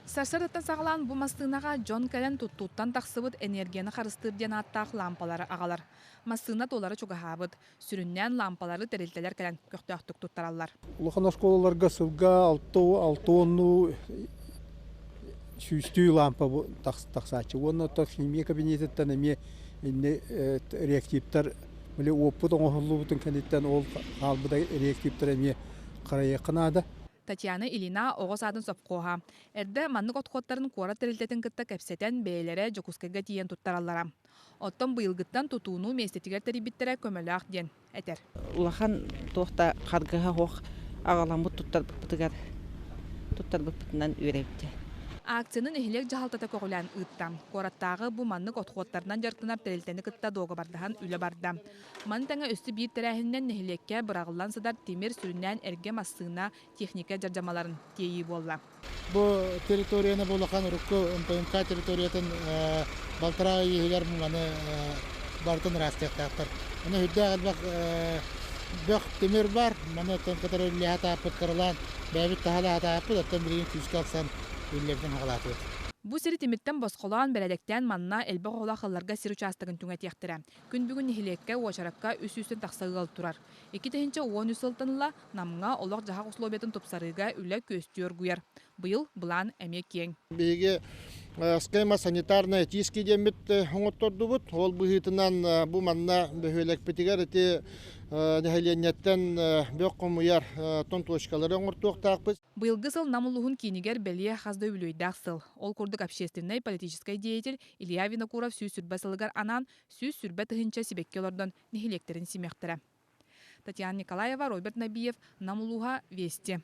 Сарсарыттан сағылан bu мастыынаға Джон Кэлен туттуттан тақсыбыт энергияны қарыстырден аттақ лампалары ағалар. Мастыына толары чугахабыт. Сүріннен лампалары тәрелтелер кэлен көқтіақтық туттаралар. Улахан школаларга сылга алтуонну сүйстүү лампа тақсачы. Оны так химия кабинететтен эме реактивтар мөле опыт оңғылубутун кәнеттен ол қалбыда реактивтар эме қарайы қынады. Татьяна Илина оғыз адын сопқоға. Әрді маннық отқоттарын қуара тәрелтетін кітті кәпсетен бәйлері жокускайға тиен туттаралара. Оттан бұйылғыттан тұтуыну местетігер тәрібіттері көмілі ден әтер. Улахан тоқта қарғыға оқ ағаламы туттар бұппытынан үйрепті. Акцияның эхилек жағалтата көғілән ұттам. Қораттағы бұ маннық отқоттарынан жарқынар тәрелтені кітті доғы бардыған үлі барды. Ман тәңі өсті бейт тәрәхіннен эхилекке бұрағылан садар темір сүрінен әрге массығына техника жаржамаларын тейі болла. Бұл территорияны болақан ұрыққы МПМК территориятын балтыраға егілер мұңаны бартын растықтақтар. Оны хүдді ағылбақ бөқ темір бар, маны тәңкітары үлі хата апыт қырылан, бәбіт тағала хата апыт, оттан бірген күшкі алсан үйлердің ағалаты өт. Бу сири тимиттен босқолан бәләдектен манна элбе қола қылларға сир участығын түңәт яқтыра. Күн бүгін нехилекке уашаракка үс-үстен тақсағығыл тұрар. Екі тәхінче 10 үсілтінла намға олақ жағақ ұслобетін топсарыға үлі көстіор гүйер. Бұйыл бұлан әмек кең. Беге схема санитарная тиски демет оңотторду бут. Ол бұхитынан бұ манна бөхөлек бетігер еті нәхеленеттен бөк қомуяр тон точкалары оңортуқтақ біз. Бұйылғы сыл намылуғын кейінігер бәлие қазды үлөйдақ сыл. Ол күрдік общественный политической деятель Илья Винокуров сүй сүрбә сылығар анан сүй сүрбә тыхынча сибеккелордан нехилектерін симектірі. Татьяна Николаева, Роберт Набиев, Намулуха, Вести.